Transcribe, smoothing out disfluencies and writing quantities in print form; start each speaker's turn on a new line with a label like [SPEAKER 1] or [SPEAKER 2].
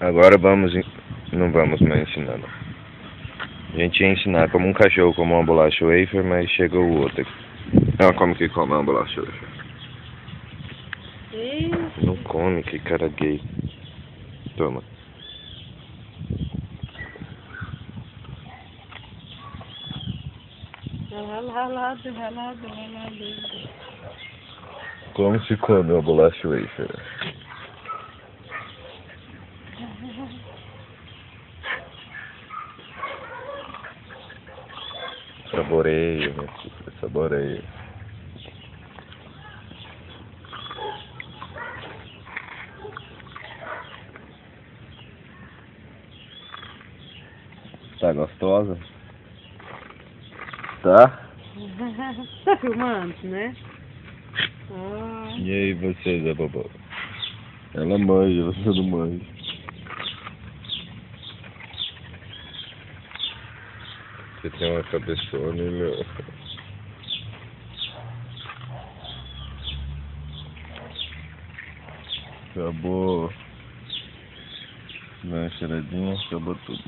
[SPEAKER 1] Agora vamos... Não vamos mais ensinar, não. A gente ia ensinar como um cachorro comer uma bolacha wafer, mas chegou o outro aqui. Olha como que come uma bolacha wafer. Não come, que cara gay. Toma.
[SPEAKER 2] Ralado.
[SPEAKER 1] Como se come uma bolacha wafer? Saboreia, minha filha, saboreia. Tá gostosa? Tá?
[SPEAKER 2] Tá filmando, né? Ah.
[SPEAKER 1] E aí você, Zé Bobó? Ela manja, você não manja. Você tem uma cabeçona, hein, meu? Acabou. Dá uma cheiradinha, acabou tudo.